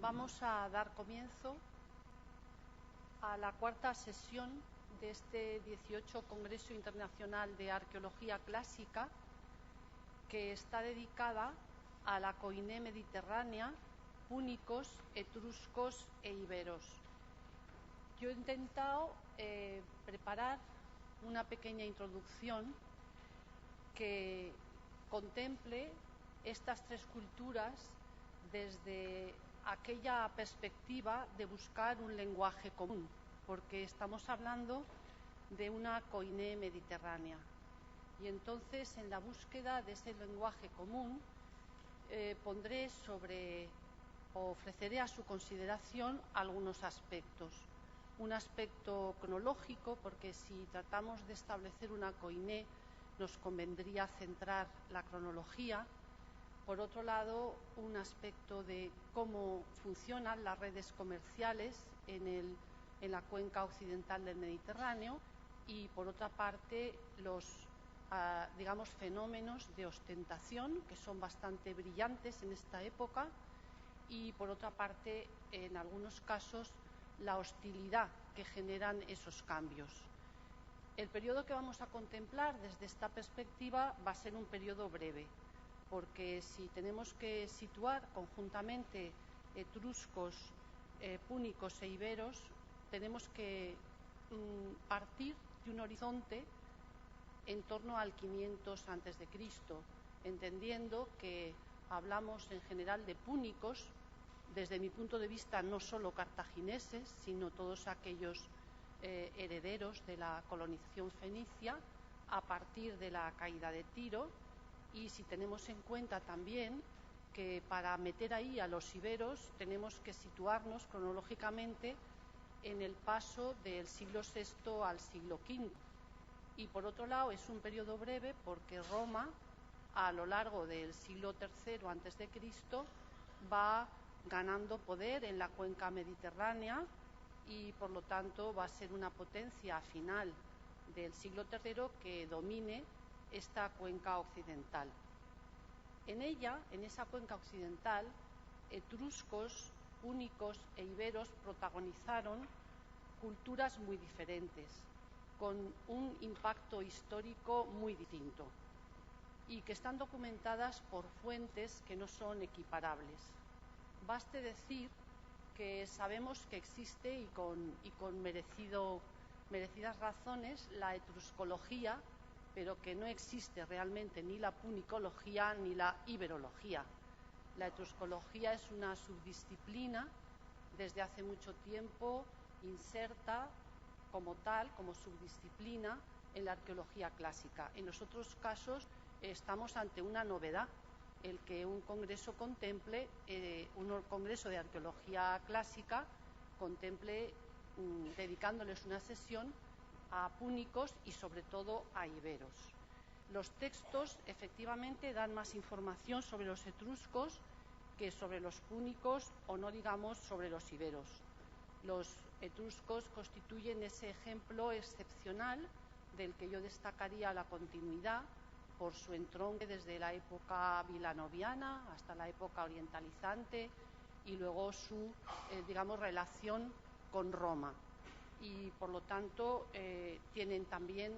Vamos a dar comienzo a la cuarta sesión de este 18 Congreso Internacional de Arqueología Clásica, que está dedicada a la Koiné mediterránea, púnicos, etruscos e iberos. Yo he intentado preparar una pequeña introducción que contemple estas tres culturas desde aquella perspectiva de buscar un lenguaje común, porque estamos hablando de una Koiné mediterránea. Y entonces, en la búsqueda de ese lenguaje común, ofreceré a su consideración algunos aspectos. Un aspecto cronológico, porque si tratamos de establecer una Koiné, nos convendría centrar la cronología. Por otro lado, un aspecto de cómo funcionan las redes comerciales en la cuenca occidental del Mediterráneo y, por otra parte, los fenómenos de ostentación, que son bastante brillantes en esta época, y, por otra parte, en algunos casos, la hostilidad que generan esos cambios. El periodo que vamos a contemplar desde esta perspectiva va a ser un periodo breve, porque si tenemos que situar conjuntamente etruscos, púnicos e iberos, tenemos que partir de un horizonte en torno al 500 a.C., entendiendo que hablamos en general de púnicos, desde mi punto de vista no solo cartagineses, sino todos aquellos herederos de la colonización fenicia a partir de la caída de Tiro. Y si tenemos en cuenta también que para meter ahí a los iberos tenemos que situarnos cronológicamente en el paso del siglo VI al siglo V. Y por otro lado es un periodo breve porque Roma, a lo largo del siglo III a.C., va ganando poder en la cuenca mediterránea y por lo tanto va a ser una potencia a final del siglo III que domine esta cuenca occidental. En ella, en esa cuenca occidental, etruscos, púnicos e iberos protagonizaron culturas muy diferentes, con un impacto histórico muy distinto y que están documentadas por fuentes que no son equiparables. Baste decir que sabemos que existe y con merecidas razones la etruscología, pero que no existe realmente ni la punicología ni la iberología. La etruscología es una subdisciplina desde hace mucho tiempo inserta como tal, como subdisciplina en la arqueología clásica. En los otros casos estamos ante una novedad, el que un congreso contemple, un congreso de arqueología clásica contemple dedicándoles una sesión a púnicos y sobre todo a iberos. Los textos efectivamente dan más información sobre los etruscos que sobre los púnicos o no digamos sobre los iberos. Los etruscos constituyen ese ejemplo excepcional del que yo destacaría la continuidad por su entronque desde la época vilanoviana hasta la época orientalizante y luego su relación con Roma. Y por lo tanto tienen también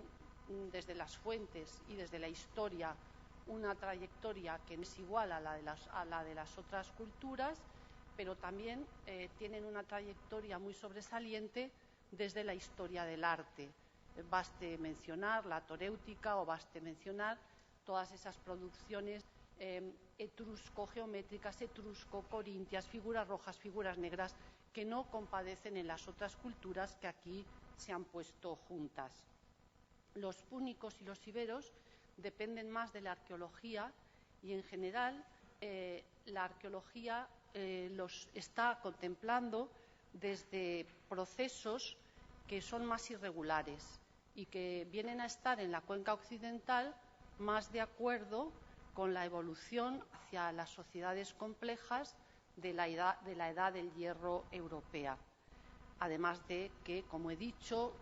desde las fuentes y desde la historia una trayectoria que no es igual a la de las otras culturas, pero también tienen una trayectoria muy sobresaliente desde la historia del arte. Baste mencionar la toréutica o baste mencionar todas esas producciones etrusco-geométricas, etrusco-corintias, figuras rojas, figuras negras, que no compadecen en las otras culturas que aquí se han puesto juntas. Los púnicos y los iberos dependen más de la arqueología y, en general, la arqueología los está contemplando desde procesos que son más irregulares y que vienen a estar en la cuenca occidental más de acuerdo con la evolución hacia las sociedades complejas de la edad del hierro europea. Además de que, como he dicho,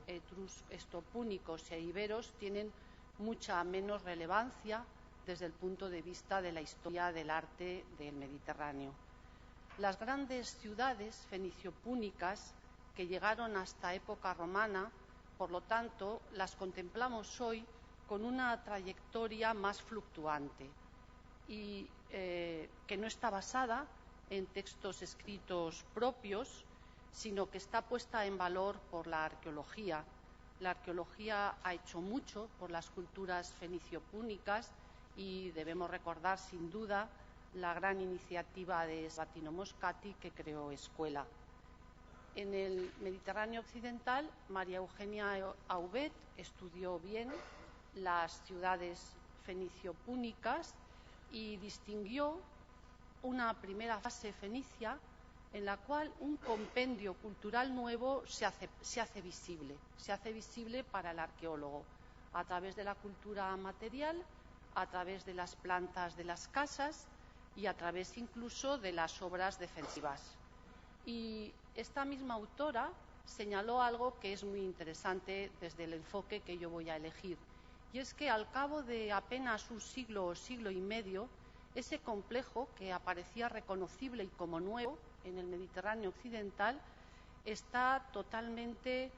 púnicos e iberos tienen mucha menos relevancia desde el punto de vista de la historia del arte del Mediterráneo. Las grandes ciudades fenicio-púnicas que llegaron hasta época romana, por lo tanto, las contemplamos hoy con una trayectoria más fluctuante y que no está basada en textos escritos propios, sino que está puesta en valor por la arqueología. La arqueología ha hecho mucho por las culturas fenicio-púnicas y debemos recordar, sin duda, la gran iniciativa de Sabatino Moscati, que creó Escuela. En el Mediterráneo occidental, María Eugenia Aubet estudió bien las ciudades fenicio-púnicas y distinguió una primera fase fenicia en la cual un compendio cultural nuevo se hace visible para el arqueólogo, a través de la cultura material, a través de las plantas de las casas y a través incluso de las obras defensivas. Y esta misma autora señaló algo que es muy interesante desde el enfoque que yo voy a elegir, y es que al cabo de apenas un siglo o siglo y medio, ese complejo que aparecía reconocible y como nuevo en el Mediterráneo occidental está totalmente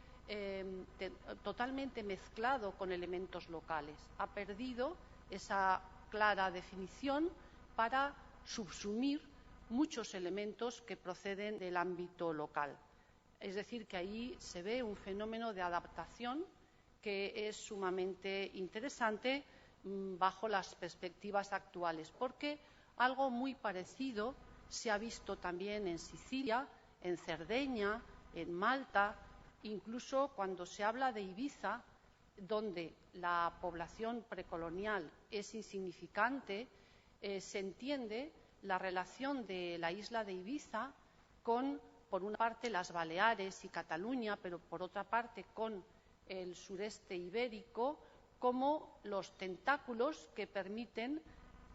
mezclado con elementos locales. Ha perdido esa clara definición para subsumir muchos elementos que proceden del ámbito local. Es decir, que ahí se ve un fenómeno de adaptación que es sumamente interesante bajo las perspectivas actuales, porque algo muy parecido se ha visto también en Sicilia, en Cerdeña, en Malta, incluso cuando se habla de Ibiza, donde la población precolonial es insignificante, se entiende la relación de la isla de Ibiza con, por una parte, las Baleares y Cataluña, pero por otra parte con el sureste ibérico, como los tentáculos que permiten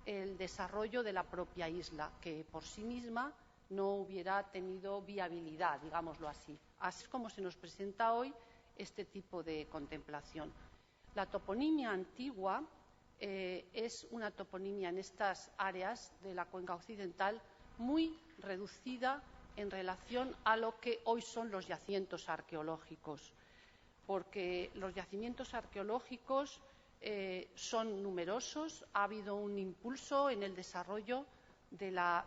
el desarrollo de la propia isla, que por sí misma no hubiera tenido viabilidad, digámoslo así. Así es como se nos presenta hoy este tipo de contemplación. La toponimia antigua es una toponimia en estas áreas de la cuenca occidental muy reducida en relación a lo que hoy son los yacimientos arqueológicos, porque los yacimientos arqueológicos son numerosos. Ha habido un impulso en el desarrollo de la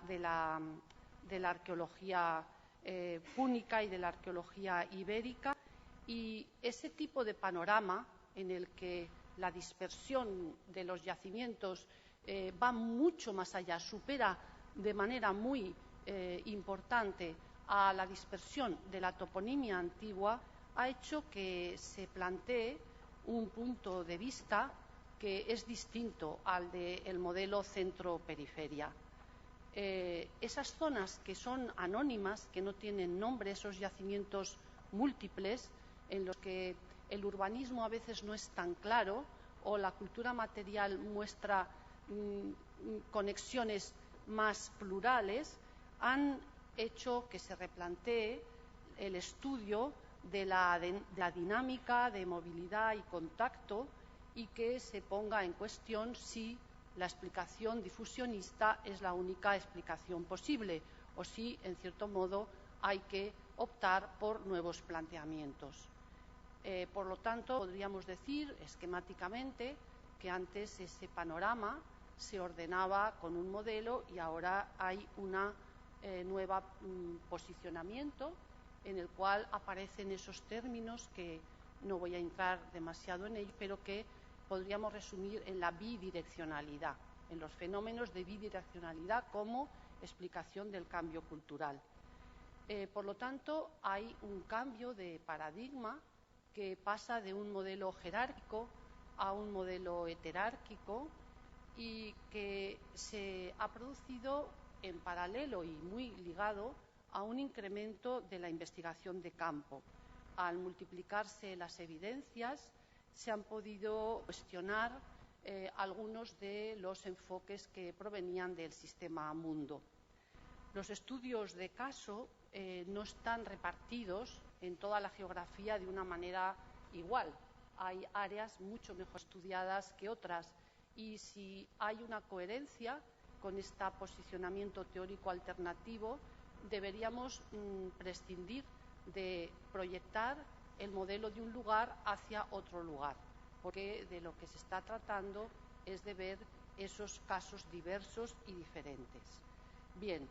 arqueología púnica y de la arqueología ibérica, y ese tipo de panorama en el que la dispersión de los yacimientos va mucho más allá, supera de manera muy importante a la dispersión de la toponimia antigua, ha hecho que se plantee un punto de vista que es distinto al del modelo centro-periferia. Esas zonas que son anónimas, que no tienen nombre, esos yacimientos múltiples, en los que el urbanismo a veces no es tan claro o la cultura material muestra conexiones más plurales, han hecho que se replantee el estudio de la dinámica de movilidad y contacto, y que se ponga en cuestión si la explicación difusionista es la única explicación posible o si, en cierto modo, hay que optar por nuevos planteamientos. Por lo tanto, podríamos decir esquemáticamente que antes ese panorama se ordenaba con un modelo y ahora hay un nuevo posicionamiento en el cual aparecen esos términos que no voy a entrar demasiado en ello, pero que podríamos resumir en la bidireccionalidad, en los fenómenos de bidireccionalidad como explicación del cambio cultural. Por lo tanto, hay un cambio de paradigma que pasa de un modelo jerárquico a un modelo heterárquico, y que se ha producido en paralelo y muy ligado a un incremento de la investigación de campo. Al multiplicarse las evidencias, se han podido cuestionar algunos de los enfoques que provenían del sistema mundo. Los estudios de caso no están repartidos en toda la geografía de una manera igual. Hay áreas mucho mejor estudiadas que otras, y si hay una coherencia con este posicionamiento teórico alternativo, deberíamos prescindir de proyectar el modelo de un lugar hacia otro lugar, porque de lo que se está tratando es de ver esos casos diversos y diferentes. Bien,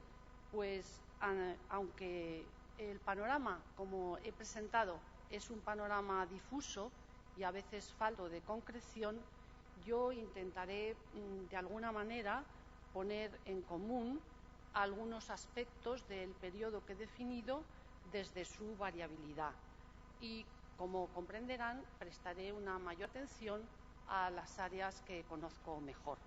pues aunque el panorama, como he presentado, es un panorama difuso y a veces falto de concreción, yo intentaré de alguna manera poner en común algunos aspectos del periodo que he definido desde su variabilidad y, como comprenderán, prestaré una mayor atención a las áreas que conozco mejor.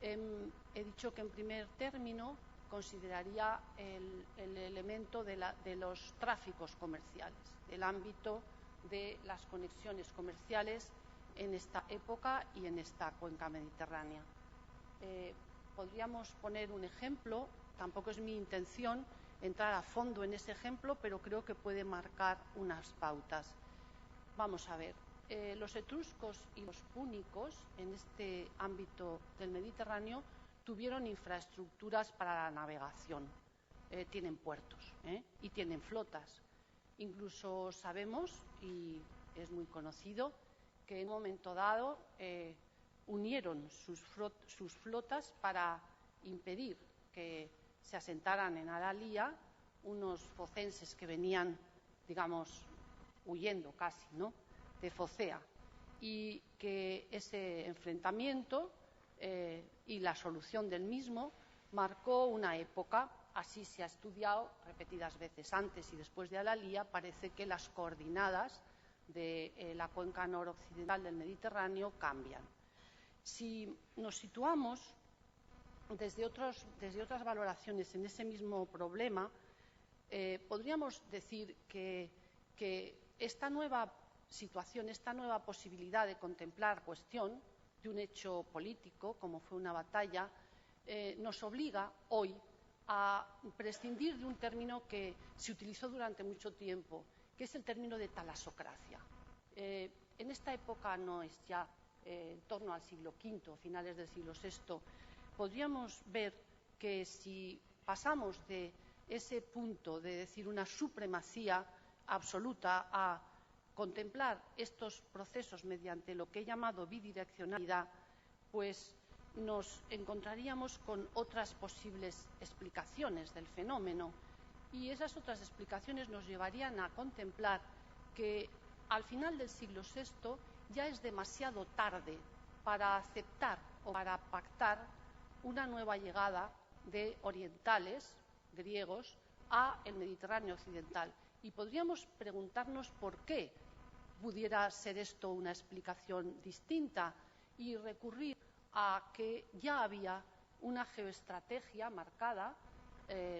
He dicho que en primer término consideraría el elemento de los tráficos comerciales, el ámbito de las conexiones comerciales en esta época y en esta cuenca mediterránea. Podríamos poner un ejemplo, tampoco es mi intención entrar a fondo en ese ejemplo, pero creo que puede marcar unas pautas. Vamos a ver, los etruscos y los púnicos en este ámbito del Mediterráneo tuvieron infraestructuras para la navegación, tienen puertos y tienen flotas. Incluso sabemos, y es muy conocido, que en un momento dado unieron sus flotas para impedir que se asentaran en Alalía unos focenses que venían, digamos, huyendo casi, ¿no?, de Focea, y que ese enfrentamiento y la solución del mismo marcó una época. Así se ha estudiado repetidas veces antes y después de Alalía. Parece que las coordenadas de la cuenca noroccidental del Mediterráneo cambian. Si nos situamos desde otras valoraciones en ese mismo problema, podríamos decir que esta nueva situación, esta nueva posibilidad de contemplar la cuestión de un hecho político, como fue una batalla, nos obliga hoy a prescindir de un término que se utilizó durante mucho tiempo, que es el término de talasocracia. En esta época, no es ya en torno al siglo V, finales del siglo VI, podríamos ver que si pasamos de ese punto de decir una supremacía absoluta a contemplar estos procesos mediante lo que he llamado bidireccionalidad, pues nos encontraríamos con otras posibles explicaciones del fenómeno, y esas otras explicaciones nos llevarían a contemplar que al final del siglo VI ya es demasiado tarde para aceptar o para pactar una nueva llegada de orientales, griegos, a el Mediterráneo occidental. Y podríamos preguntarnos por qué pudiera ser esto una explicación distinta y recurrir a que ya había una geoestrategia marcada.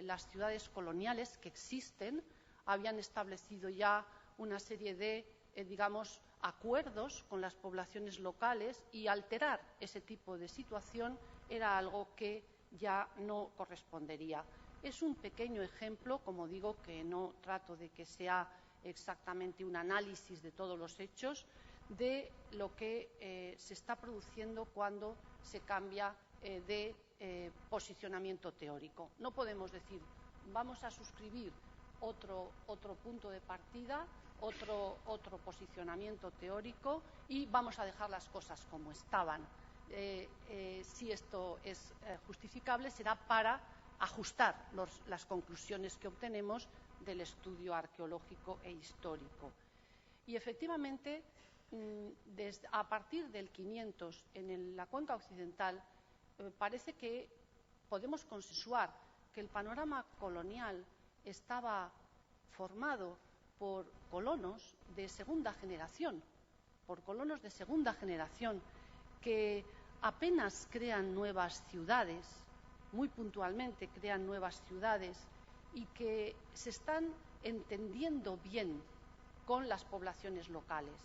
Las ciudades coloniales que existen habían establecido ya una serie de, digamos, acuerdos con las poblaciones locales, y alterar ese tipo de situación era algo que ya no correspondería. Es un pequeño ejemplo, como digo, que no trato de que sea exactamente un análisis de todos los hechos de lo que se está produciendo cuando se cambia de posicionamiento teórico. No podemos decir, vamos a suscribir otro punto de partida, otro posicionamiento teórico, y vamos a dejar las cosas como estaban. Si esto es justificable, será para ajustar las conclusiones que obtenemos del estudio arqueológico e histórico. Y efectivamente, a partir del 500, en la cuenca occidental, parece que podemos consensuar que el panorama colonial estaba formado por colonos de segunda generación, que apenas crean nuevas ciudades, muy puntualmente crean nuevas ciudades, y que se están entendiendo bien con las poblaciones locales,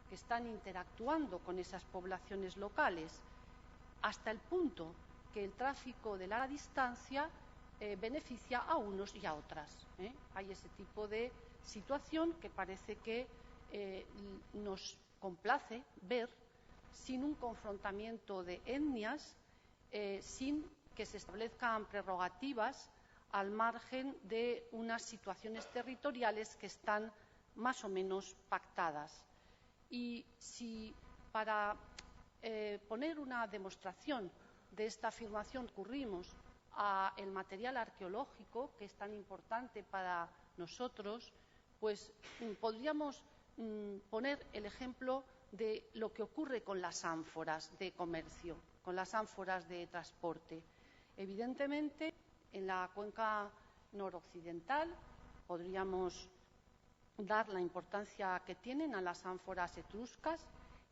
que están interactuando con esas poblaciones locales, hasta el punto que el tráfico de larga distancia beneficia a unos y a otras. Hay ese tipo de situación que parece que nos complace ver, sin un confrontamiento de etnias, sin que se establezcan prerrogativas al margen de unas situaciones territoriales que están más o menos pactadas. Y si para poner una demostración de esta afirmación recurrimos al material arqueológico, que es tan importante para nosotros, pues podríamos poner el ejemplo de lo que ocurre con las ánforas de comercio, con las ánforas de transporte. Evidentemente, en la cuenca noroccidental podríamos dar la importancia que tienen a las ánforas etruscas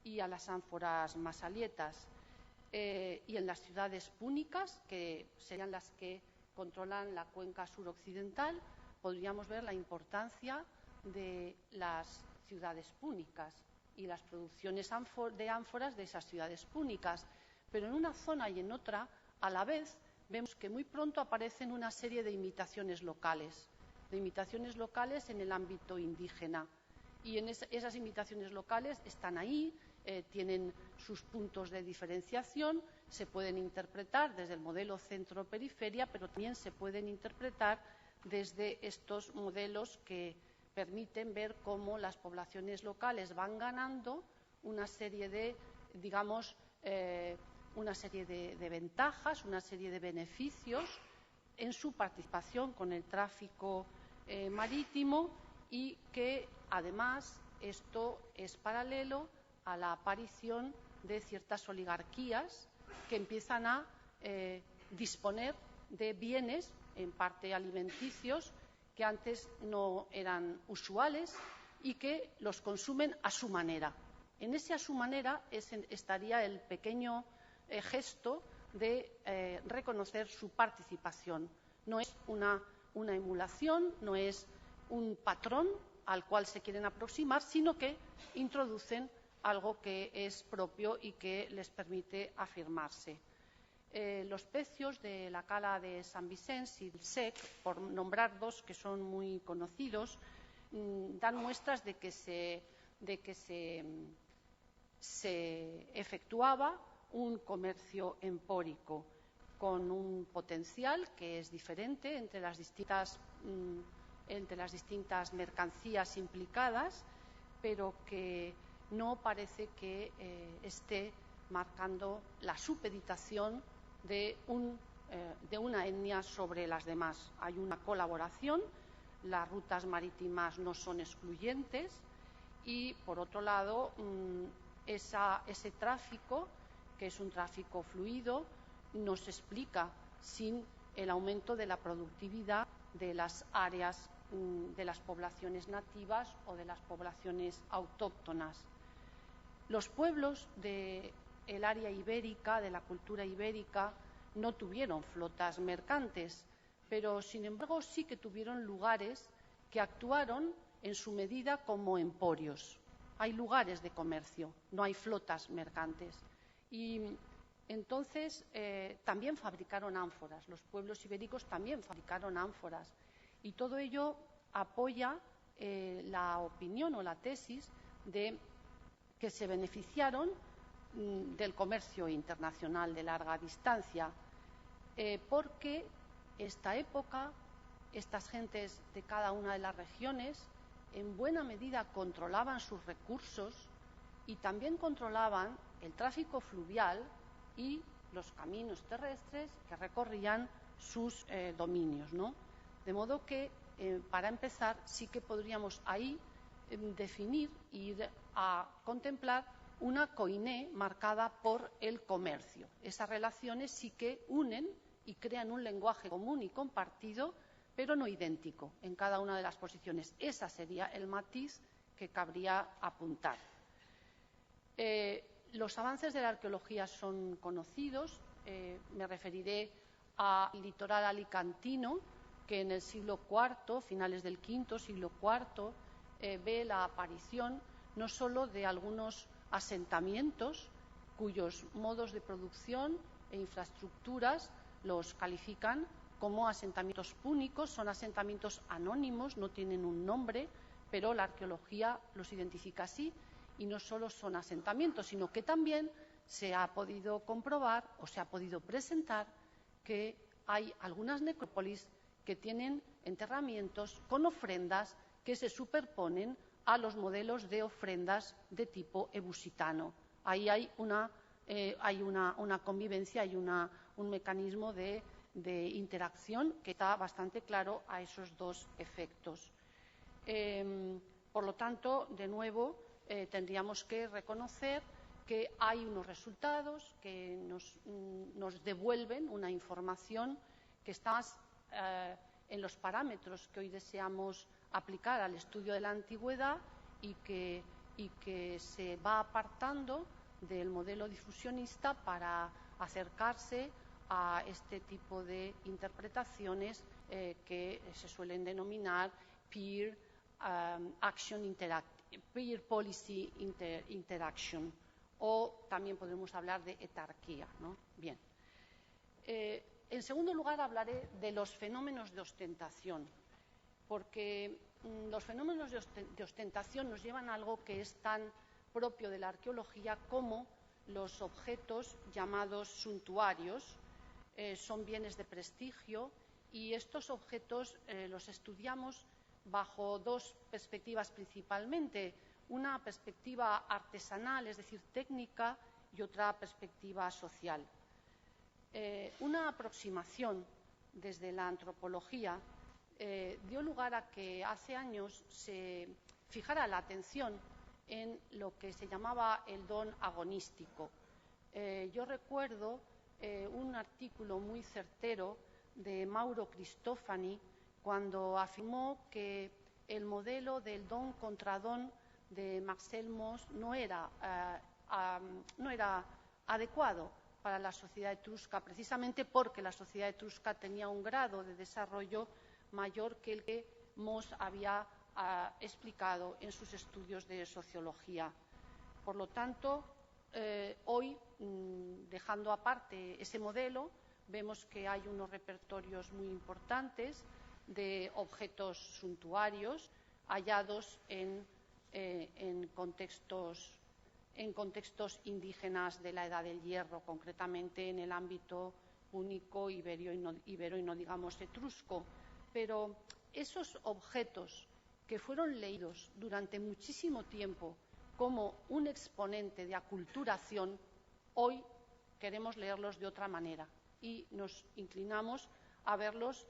y a las ánforas masalietas. Y en las ciudades púnicas, que serían las que controlan la cuenca suroccidental, podríamos ver la importancia de las ciudades púnicas y las producciones de ánforas de esas ciudades púnicas. Pero en una zona y en otra, a la vez, vemos que muy pronto aparecen una serie de imitaciones locales en el ámbito indígena. Y esas imitaciones locales están ahí, tienen sus puntos de diferenciación, se pueden interpretar desde el modelo centro-periferia, pero también se pueden interpretar desde estos modelos que permiten ver cómo las poblaciones locales van ganando una serie de, una serie de ventajas, una serie de beneficios en su participación con el tráfico marítimo, y que además esto es paralelo a la aparición de ciertas oligarquías que empiezan a disponer de bienes, en parte alimenticios, que antes no eran usuales y que los consumen a su manera. En ese a su manera estaría el pequeño gesto de reconocer su participación. No es una emulación, no es un patrón al cual se quieren aproximar, sino que introducen algo que es propio y que les permite afirmarse. Los pecios de la cala de San Vicens y el Sec, por nombrar dos que son muy conocidos, dan muestras de que se efectuaba un comercio empórico con un potencial que es diferente entre las distintas mercancías implicadas, pero que no parece que esté marcando la supeditación de una etnia sobre las demás. Hay una colaboración, las rutas marítimas no son excluyentes y, por otro lado, ese tráfico, que es un tráfico fluido, no se explica sin el aumento de la productividad de las áreas de las poblaciones nativas o de las poblaciones autóctonas. Los pueblos del área ibérica, de la cultura ibérica, no tuvieron flotas mercantes, pero sin embargo sí que tuvieron lugares que actuaron en su medida como emporios. Hay lugares de comercio, no hay flotas mercantes. Y entonces también fabricaron ánforas, los pueblos ibéricos también fabricaron ánforas, y todo ello apoya la opinión o la tesis de que se beneficiaron del comercio internacional de larga distancia, porque esta época, estas gentes de cada una de las regiones en buena medida controlaban sus recursos y también controlaban el tráfico fluvial y los caminos terrestres que recorrían sus dominios, ¿no? De modo que, para empezar, sí que podríamos ahí definir e ir a contemplar una koiné marcada por el comercio. Esas relaciones sí que unen y crean un lenguaje común y compartido, pero no idéntico en cada una de las posiciones. Ese sería el matiz que cabría apuntar. Los avances de la arqueología son conocidos. Me referiré al litoral alicantino, que en el siglo IV, finales del V, siglo IV, ve la aparición no solo de algunos asentamientos cuyos modos de producción e infraestructuras los califican como asentamientos púnicos, son asentamientos anónimos, no tienen un nombre, pero la arqueología los identifica así, y no solo son asentamientos, sino que también se ha podido comprobar o se ha podido presentar que hay algunas necrópolis que tienen enterramientos con ofrendas que se superponen a los modelos de ofrendas de tipo ebusitano. Ahí hay una convivencia, hay un mecanismo de interacción que está bastante claro a esos dos efectos. Por lo tanto, de nuevo, tendríamos que reconocer que hay unos resultados que nos devuelven una información que está en los parámetros que hoy deseamos aplicar al estudio de la antigüedad y que se va apartando del modelo difusionista para acercarse a este tipo de interpretaciones que se suelen denominar peer policy interaction, o también podemos hablar de etarquía, ¿no? Bien. En segundo lugar, hablaré de los fenómenos de ostentación, porque los fenómenos de ostentación nos llevan a algo que es tan propio de la arqueología como los objetos llamados suntuarios. Son bienes de prestigio y estos objetos los estudiamos bajo dos perspectivas principalmente, una perspectiva artesanal, es decir, técnica, y otra perspectiva social. Una aproximación desde la antropología dio lugar a que hace años se fijara la atención en lo que se llamaba el don agonístico. Yo recuerdo un artículo muy certero de Mauro Cristofani cuando afirmó que el modelo del don contra don de Marcel Mauss no era adecuado para la sociedad etrusca, precisamente porque la sociedad etrusca tenía un grado de desarrollo mayor que el que Mauss había explicado en sus estudios de sociología. Por lo tanto, hoy, dejando aparte ese modelo, vemos que hay unos repertorios muy importantes de objetos suntuarios hallados en contextos indígenas de la Edad del Hierro, concretamente en el ámbito púnico, ibero y no digamos etrusco. Pero esos objetos que fueron leídos durante muchísimo tiempo como un exponente de aculturación, hoy queremos leerlos de otra manera y nos inclinamos a verlos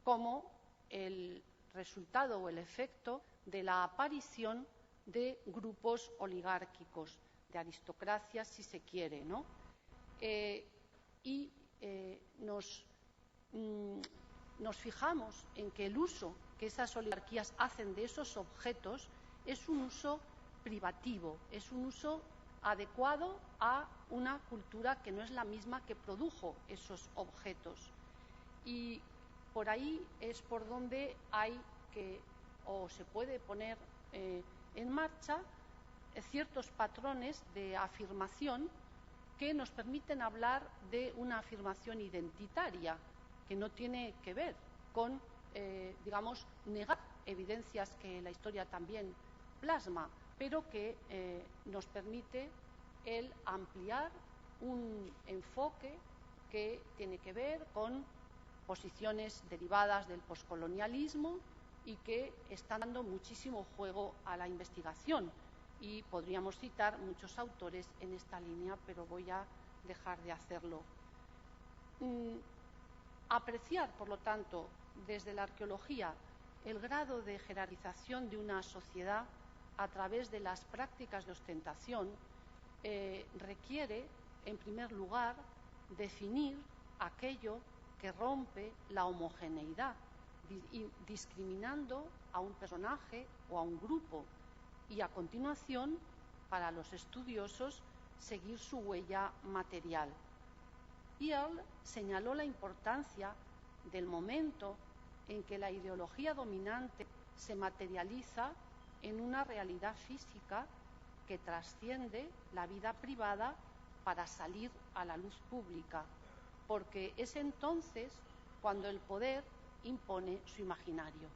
como el resultado o el efecto de la aparición de grupos oligárquicos, de aristocracias, si se quiere, ¿no? Nos fijamos en que el uso que esas oligarquías hacen de esos objetos es un uso privativo, es un uso adecuado a una cultura que no es la misma que produjo esos objetos. Y por ahí es por donde hay que, o se puede poner en marcha ciertos patrones de afirmación que nos permiten hablar de una afirmación identitaria, que no tiene que ver con, digamos, negar evidencias que la historia también plasma, pero que nos permite el ampliar un enfoque que tiene que ver con posiciones derivadas del poscolonialismo y que están dando muchísimo juego a la investigación. Y podríamos citar muchos autores en esta línea, pero voy a dejar de hacerlo. Apreciar, por lo tanto, desde la arqueología el grado de jerarquización de una sociedad a través de las prácticas de ostentación requiere, en primer lugar, definir aquello que rompe la homogeneidad, discriminando a un personaje o a un grupo, y a continuación, para los estudiosos, seguir su huella material. Y él señaló la importancia del momento en que la ideología dominante se materializa en una realidad física que trasciende la vida privada para salir a la luz pública, porque es entonces cuando el poder impone su imaginario.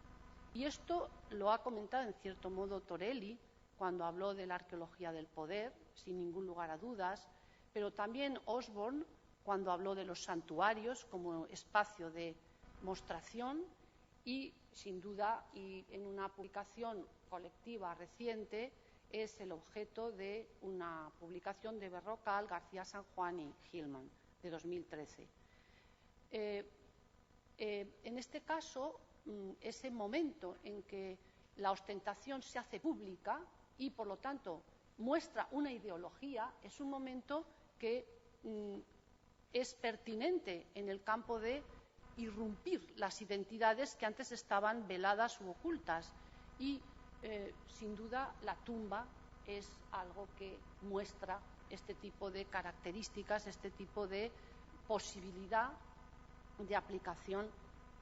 Y esto lo ha comentado en cierto modo Torelli cuando habló de la arqueología del poder, sin ningún lugar a dudas, pero también Osborne cuando habló de los santuarios como espacio de mostración y, sin duda, y en una publicación colectiva reciente, es el objeto de una publicación de Berrocal, García San Juan y Hillman, de 2013. En este caso, ese momento en que la ostentación se hace pública y, por lo tanto, muestra una ideología, es un momento que es pertinente en el campo de irrumpir las identidades que antes estaban veladas u ocultas. Y, sin duda, la tumba es algo que muestra este tipo de características, este tipo de posibilidad de aplicación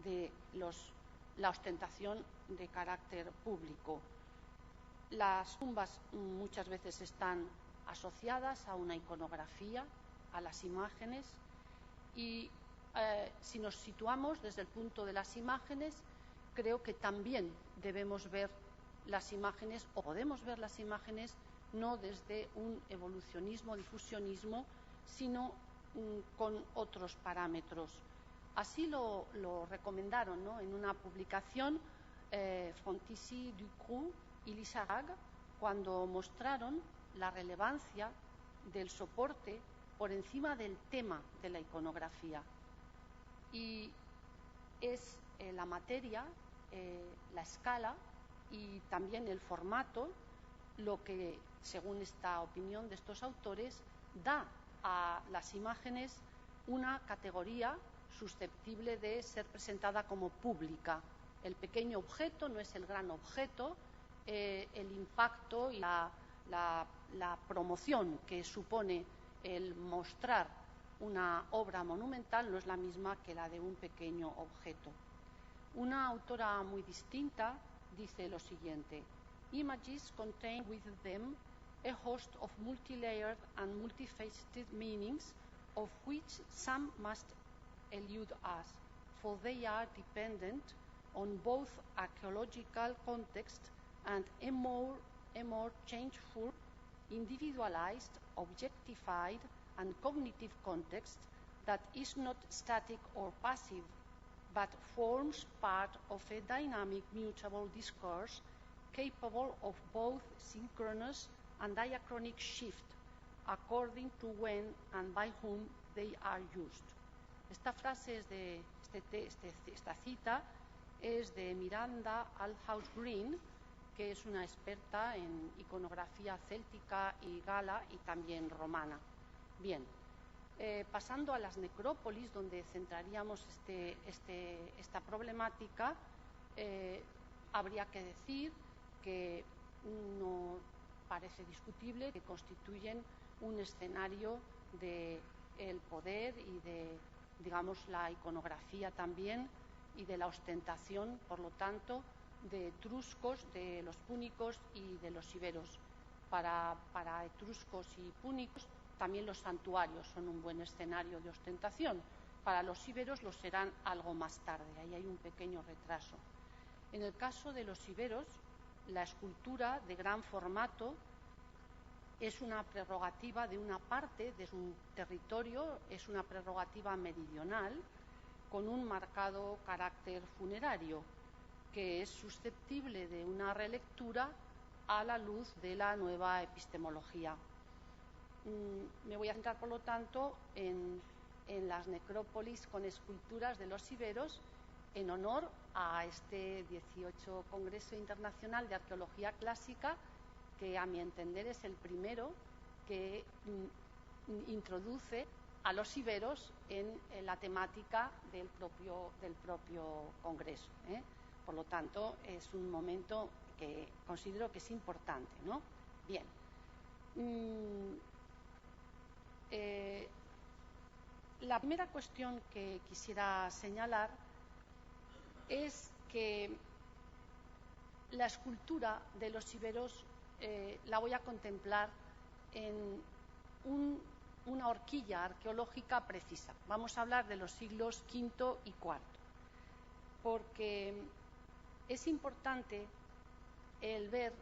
de la ostentación de carácter público. Las tumbas muchas veces están asociadas a una iconografía, a las imágenes, y si nos situamos desde el punto de las imágenes, creo que también debemos ver las imágenes, o podemos ver las imágenes, no desde un evolucionismo, difusionismo, sino con otros parámetros. Así lo recomendaron, ¿no?, en una publicación Frontissi, Ducroux y Lissarag, cuando mostraron la relevancia del soporte por encima del tema de la iconografía. Y es la materia, la escala y también el formato lo que, según esta opinión de estos autores, da a las imágenes una categoría susceptible de ser presentada como pública. El pequeño objeto no es el gran objeto, el impacto y la promoción que supone el mostrar una obra monumental no es la misma que la de un pequeño objeto. Una autora muy distinta dice lo siguiente: Images contain within them a host of multi-layered and multifaceted meanings, of which some must elude us, for they are dependent on both archaeological context and a more changeful, individualized, objectified, and cognitive context that is not static or passive, but forms part of a dynamic mutable discourse capable of both synchronous and diachronic shift according to when and by whom they are used. Esta frase es de esta cita es de Miranda Aldhouse Green, que es una experta en iconografía céltica y gala y también romana. Bien, pasando a las necrópolis, donde centraríamos esta problemática, habría que decir que no parece discutible que constituyen un escenario del poder y de, digamos, la iconografía también y de la ostentación, por lo tanto, de etruscos, de los púnicos y de los iberos. Para etruscos y púnicos también los santuarios son un buen escenario de ostentación. Para los iberos lo serán algo más tarde, ahí hay un pequeño retraso. En el caso de los iberos, la escultura de gran formato es una prerrogativa de una parte de su territorio, es una prerrogativa meridional con un marcado carácter funerario, que es susceptible de una relectura a la luz de la nueva epistemología. Me voy a centrar, por lo tanto, en las necrópolis con esculturas de los iberos en honor a este 18 Congreso Internacional de Arqueología Clásica, que a mi entender es el primero que introduce a los iberos en la temática del propio Congreso. Por lo tanto, es un momento que considero que es importante, ¿no? Bien. La primera cuestión que quisiera señalar es que la escultura de los iberos la voy a contemplar en una horquilla arqueológica precisa. Vamos a hablar de los siglos V y IV, porque es importante el ver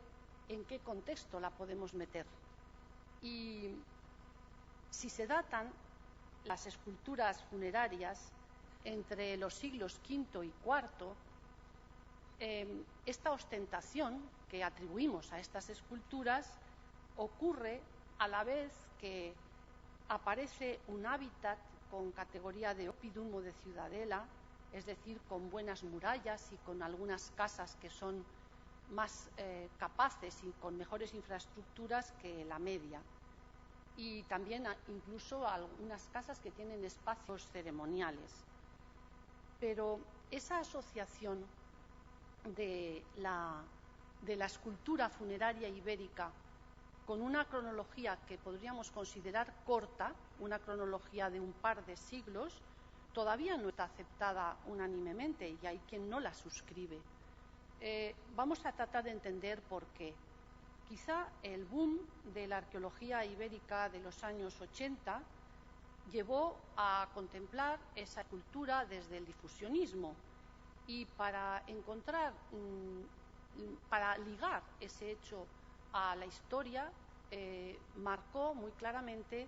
en qué contexto la podemos meter. Y si se datan las esculturas funerarias, entre los siglos V y IV, esta ostentación que atribuimos a estas esculturas ocurre a la vez que aparece un hábitat con categoría de oppidum o de ciudadela, es decir, con buenas murallas y con algunas casas que son más capaces y con mejores infraestructuras que la media. Y también incluso algunas casas que tienen espacios ceremoniales. Pero esa asociación de la escultura funeraria ibérica con una cronología que podríamos considerar corta, una cronología de un par de siglos, todavía no está aceptada unánimemente y hay quien no la suscribe. Vamos a tratar de entender por qué. Quizá el boom de la arqueología ibérica de los años 80 llevó a contemplar esa escultura desde el difusionismo y para ligar ese hecho a la historia, marcó muy claramente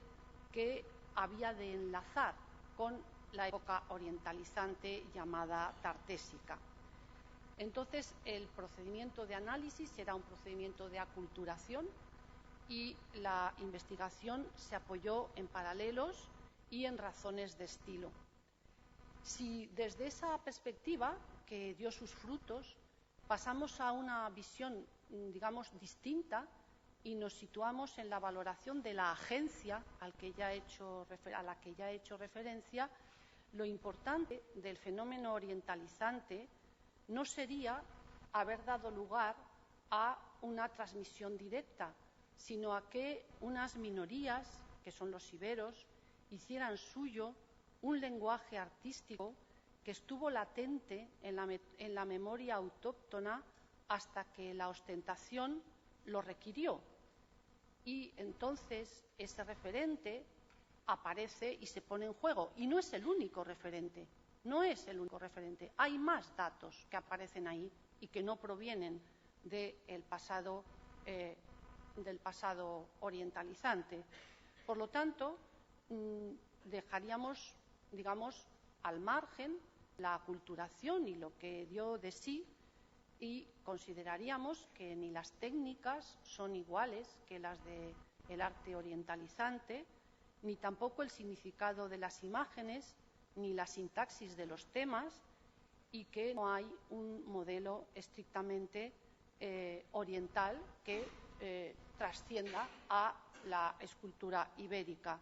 que había de enlazar con la época orientalizante llamada tartésica. Entonces, el procedimiento de análisis era un procedimiento de aculturación y la investigación se apoyó en paralelos y en razones de estilo. Si desde esa perspectiva, que dio sus frutos, pasamos a una visión, digamos, distinta y nos situamos en la valoración de la agencia a la que ya he hecho referencia, lo importante del fenómeno orientalizante no sería haber dado lugar a una transmisión directa, sino a que unas minorías, que son los iberos, hicieran suyo un lenguaje artístico que estuvo latente en la memoria autóctona hasta que la ostentación lo requirió. Y entonces ese referente aparece y se pone en juego. Y no es el único referente, Hay más datos que aparecen ahí y que no provienen del pasado orientalizante. Por lo tanto, dejaríamos, digamos, al margen la aculturación y lo que dio de sí, y consideraríamos que ni las técnicas son iguales que las del arte orientalizante, ni tampoco el significado de las imágenes, ni la sintaxis de los temas, y que no hay un modelo estrictamente oriental que trascienda a la escultura ibérica.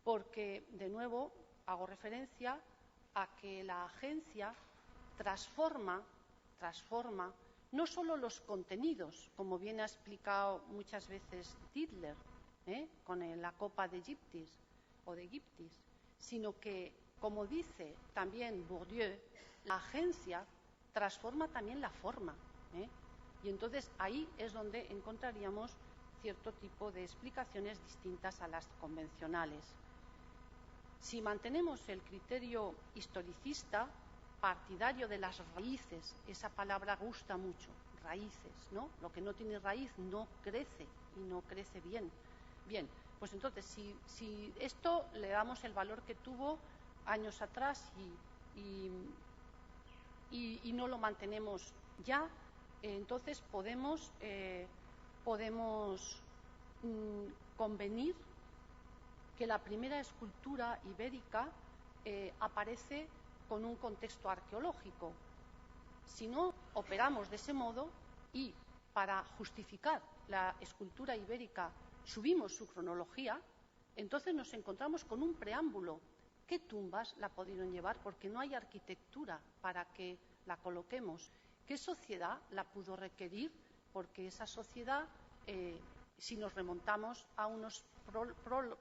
Porque, de nuevo, hago referencia a que la agencia transforma no solo los contenidos, como bien ha explicado muchas veces Tidler, con la copa de Gyptis, sino que, como dice también Bourdieu, la agencia transforma también la forma. Y entonces ahí es donde encontraríamos cierto tipo de explicaciones distintas a las convencionales. Si mantenemos el criterio historicista, partidario de las raíces, esa palabra gusta mucho, raíces, ¿no? Lo que no tiene raíz no crece y no crece bien. Bien, pues entonces si esto le damos el valor que tuvo años atrás y no lo mantenemos ya, entonces podemos convenir que la primera escultura ibérica aparece con un contexto arqueológico. Si no operamos de ese modo y para justificar la escultura ibérica subimos su cronología, entonces nos encontramos con un preámbulo. ¿Qué tumbas la pudieron llevar? Porque no hay arquitectura para que la coloquemos. ¿Qué sociedad la pudo requerir? Porque esa sociedad, si nos remontamos a unos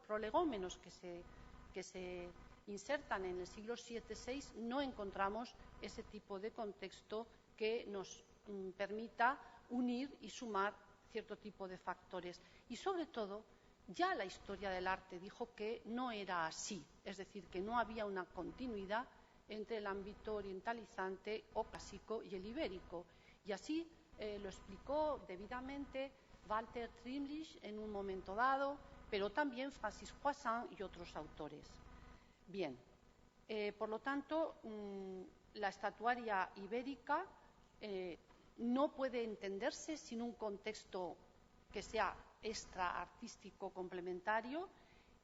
prolegómenos que se insertan en el siglo VII-VI, no encontramos ese tipo de contexto que nos permita unir y sumar cierto tipo de factores. Y sobre todo, ya la historia del arte dijo que no era así, es decir, que no había una continuidad entre el ámbito orientalizante o clásico y el ibérico. Y así lo explicó debidamente Walter Trimlich en un momento dado, pero también Francis Croissant y otros autores. Bien, Por lo tanto, la estatuaria ibérica no puede entenderse sin un contexto que sea extra artístico complementario,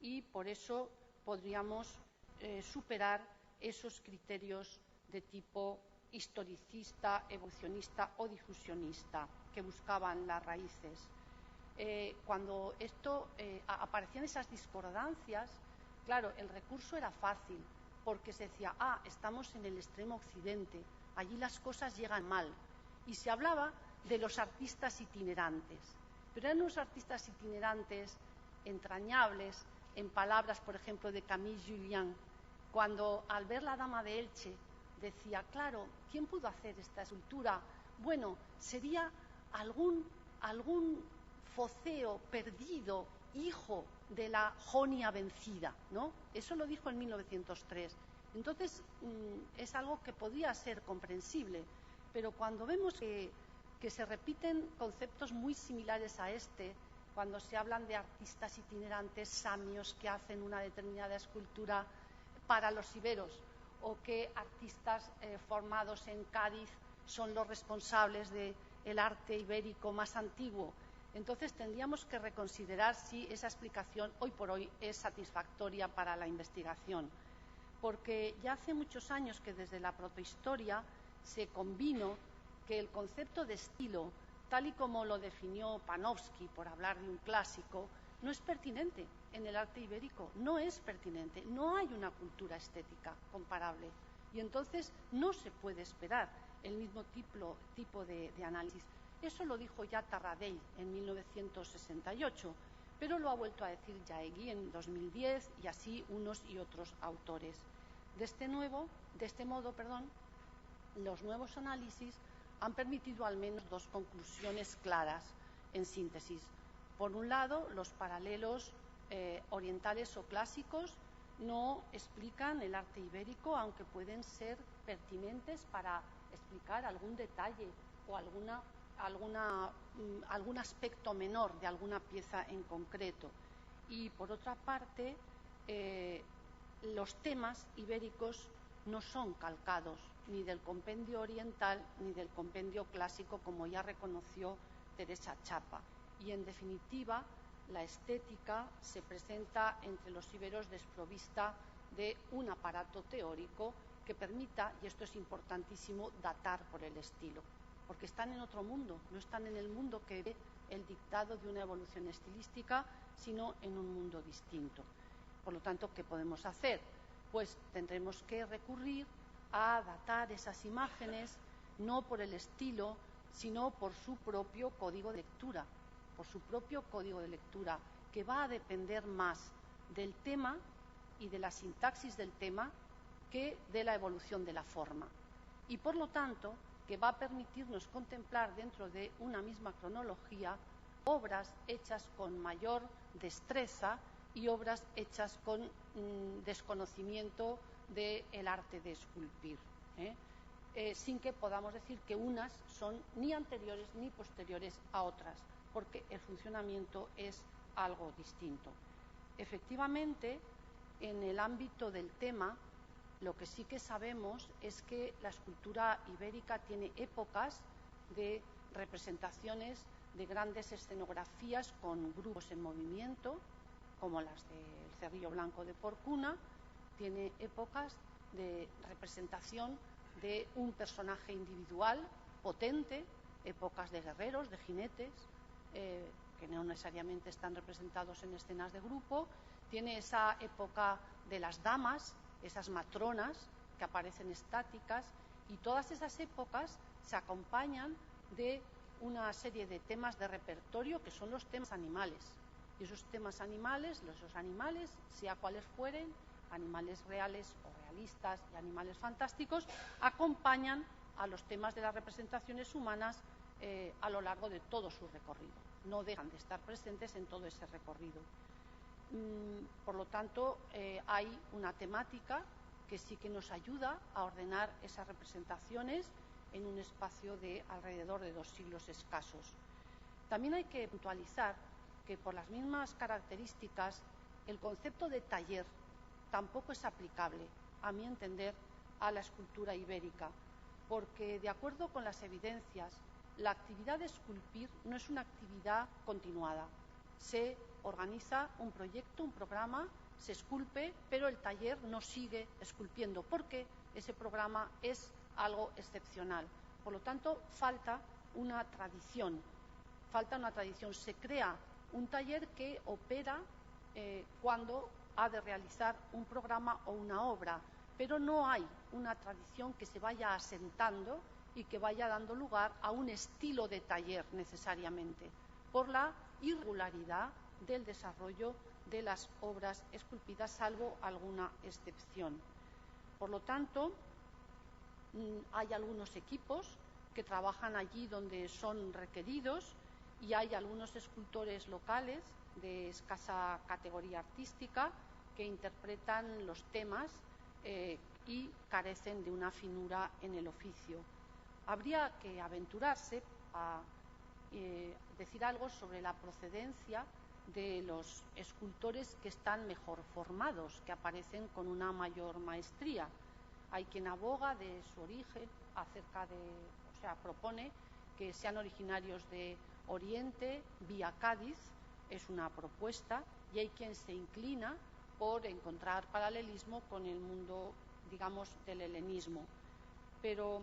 y por eso podríamos superar esos criterios de tipo historicista, evolucionista o difusionista que buscaban las raíces. Cuando aparecían esas discordancias, claro, el recurso era fácil, porque se decía, estamos en el extremo occidente, allí las cosas llegan mal, y se hablaba de los artistas itinerantes, pero eran unos artistas itinerantes entrañables, en palabras, por ejemplo, de Camille Jullian, cuando al ver La Dama de Elche decía, claro, ¿quién pudo hacer esta escultura? Bueno, sería algún foceo perdido, hijo de la Jonia vencida, ¿no? Eso lo dijo en 1903. Entonces, es algo que podía ser comprensible, pero cuando vemos que se repiten conceptos muy similares a cuando se hablan de artistas itinerantes samios que hacen una determinada escultura para los iberos, o que artistas formados en Cádiz son los responsables del arte ibérico más antiguo, entonces tendríamos que reconsiderar si esa explicación hoy por hoy es satisfactoria para la investigación, porque ya hace muchos años que desde la protohistoria se convino que el concepto de estilo, tal y como lo definió Panofsky, por hablar de un clásico, no es pertinente en el arte ibérico, no es pertinente, no hay una cultura estética comparable, y entonces no se puede esperar el mismo tipo de análisis. Eso lo dijo ya Tarradell en 1968, pero lo ha vuelto a decir Jaegui en 2010, y así unos y otros autores. De este modo, los nuevos análisis han permitido al menos dos conclusiones claras, en síntesis. Por un lado, los paralelos orientales o clásicos no explican el arte ibérico, aunque pueden ser pertinentes para explicar algún detalle o algún aspecto menor de alguna pieza en concreto. Y por otra parte, los temas ibéricos no son calcados ni del compendio oriental ni del compendio clásico, como ya reconoció Teresa Chapa. Y en definitiva, la estética se presenta entre los iberos desprovista de un aparato teórico que permita, y esto es importantísimo, datar por el estilo, porque están en otro mundo, no están en el mundo que ve el dictado de una evolución estilística, sino en un mundo distinto. Por lo tanto, ¿qué podemos hacer? Pues tendremos que recurrir a datar esas imágenes no por el estilo, sino por su propio código de lectura, que va a depender más del tema y de la sintaxis del tema que de la evolución de la forma, y por lo tanto que va a permitirnos contemplar dentro de una misma cronología obras hechas con mayor destreza y obras hechas con desconocimiento del arte de esculpir, sin que podamos decir que unas son ni anteriores ni posteriores a otras, porque el funcionamiento es algo distinto. Efectivamente, en el ámbito del tema, lo que sí que sabemos es que la escultura ibérica tiene épocas de representaciones de grandes escenografías con grupos en movimiento, como las del Cerrillo Blanco de Porcuna, tiene épocas de representación de un personaje individual potente, épocas de guerreros, de jinetes, que no necesariamente están representados en escenas de grupo, tiene esa época de las damas, esas matronas que aparecen estáticas, y todas esas épocas se acompañan de una serie de temas de repertorio que son los temas animales. Y esos temas animales, sea cuales fueren, animales reales o realistas y animales fantásticos, acompañan a los temas de las representaciones humanas a lo largo de todo su recorrido. No dejan de estar presentes en todo ese recorrido. Por lo tanto, hay una temática que sí que nos ayuda a ordenar esas representaciones en un espacio de alrededor de 2 siglos escasos. También hay que puntualizar que, por las mismas características, el concepto de taller tampoco es aplicable a mi entender, a la escultura ibérica, porque, de acuerdo con las evidencias, la actividad de esculpir no es una actividad continuada. Se organiza un proyecto, un programa, se esculpe, pero el taller no sigue esculpiendo porque ese programa es algo excepcional. Por lo tanto, falta una tradición. Se crea un taller que opera cuando ha de realizar un programa o una obra, pero no hay una tradición que se vaya asentando y que vaya dando lugar a un estilo de taller necesariamente, por la irregularidad del desarrollo de las obras esculpidas, salvo alguna excepción. Por lo tanto, hay algunos equipos que trabajan allí donde son requeridos y hay algunos escultores locales de escasa categoría artística que interpretan los temas y carecen de una finura en el oficio. Habría que aventurarse a decir algo sobre la procedencia de los escultores que están mejor formados, que aparecen con una mayor maestría. Hay quien aboga de su origen, propone que sean originarios de Oriente, vía Cádiz, es una propuesta, y hay quien se inclina por encontrar paralelismo con el mundo, digamos, del helenismo. Pero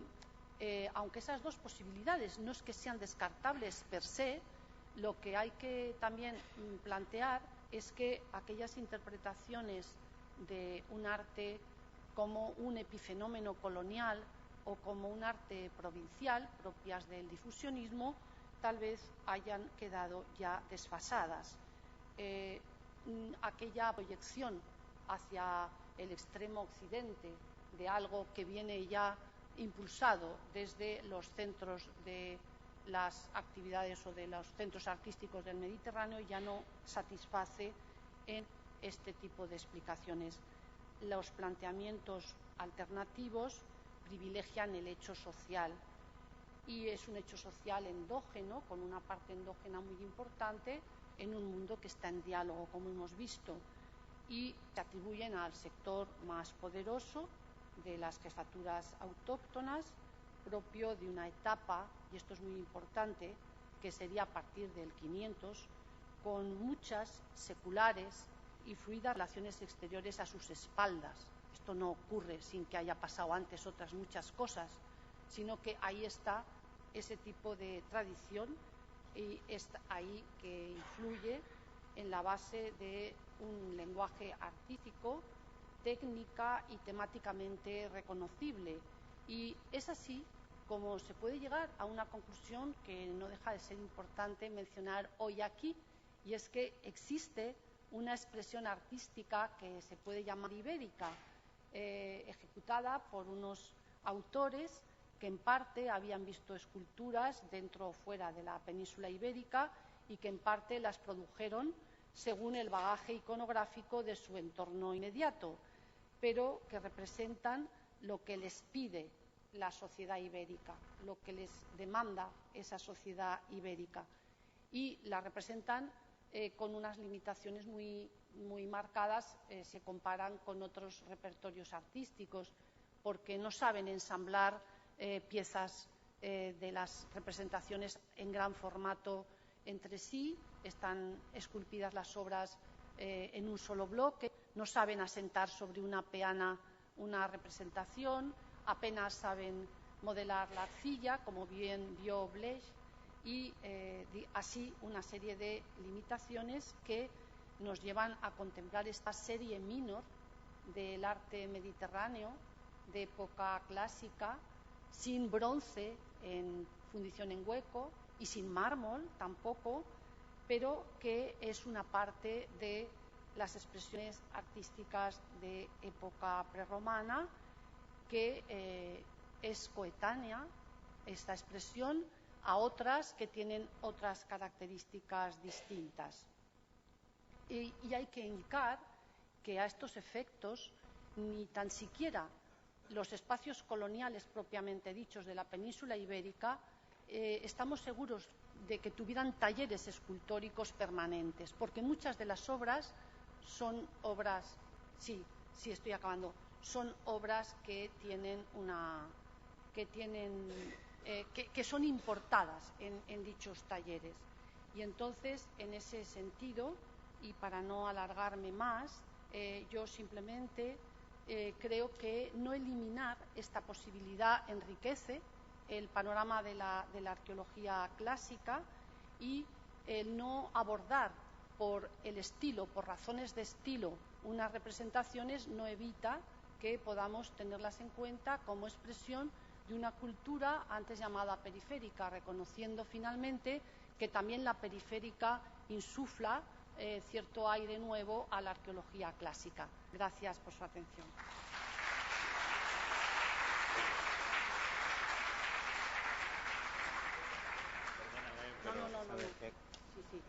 aunque esas dos posibilidades no es que sean descartables per se, lo que hay que también plantear es que aquellas interpretaciones de un arte como un epifenómeno colonial o como un arte provincial, propias del difusionismo, tal vez hayan quedado ya desfasadas. Aquella proyección hacia el extremo occidente de algo que viene ya impulsado desde los centros de las actividades o de los centros artísticos del Mediterráneo ya no satisface en este tipo de explicaciones. Los planteamientos alternativos privilegian el hecho social y es un hecho social endógeno, con una parte endógena muy importante en un mundo que está en diálogo, como hemos visto, y se atribuyen al sector más poderoso de las jefaturas autóctonas, propio de una etapa, y esto es muy importante, que sería a partir del 500, con muchas seculares y fluidas relaciones exteriores a sus espaldas. Esto no ocurre sin que haya pasado antes otras muchas cosas, sino que ahí está ese tipo de tradición y es ahí que influye en la base de un lenguaje artístico, técnica y temáticamente reconocible. Y es así como se puede llegar a una conclusión que no deja de ser importante mencionar hoy aquí, y es que existe una expresión artística que se puede llamar ibérica, ejecutada por unos autores que en parte habían visto esculturas dentro o fuera de la península ibérica y que en parte las produjeron según el bagaje iconográfico de su entorno inmediato, pero que representan lo que les pide la sociedad ibérica, lo que les demanda esa sociedad ibérica, y la representan con unas limitaciones muy marcadas, se comparan con otros repertorios artísticos, porque no saben ensamblar piezas de las representaciones en gran formato entre sí, están esculpidas las obras en un solo bloque, no saben asentar sobre una peana una representación, apenas saben modelar la arcilla, como bien vio Blech, y así una serie de limitaciones que nos llevan a contemplar esta serie minor del arte mediterráneo de época clásica, sin bronce en fundición en hueco y sin mármol tampoco, pero que es una parte de las expresiones artísticas de época prerromana, que es coetánea, esta expresión, a otras que tienen otras características distintas. Y hay que indicar que a estos efectos ni tan siquiera los espacios coloniales propiamente dichos de la península ibérica estamos seguros de que tuvieran talleres escultóricos permanentes, porque muchas de las obras son obras, sí, estoy acabando, son obras que son importadas en dichos talleres. Y entonces, en ese sentido, y para no alargarme más, yo simplemente creo que no eliminar esta posibilidad enriquece el panorama de la arqueología clásica, y el no abordar por el estilo, por razones de estilo, unas representaciones no evita que podamos tenerlas en cuenta como expresión de una cultura antes llamada periférica, reconociendo finalmente que también la periférica insufla cierto aire nuevo a la arqueología clásica. Gracias por su atención. No. Sí.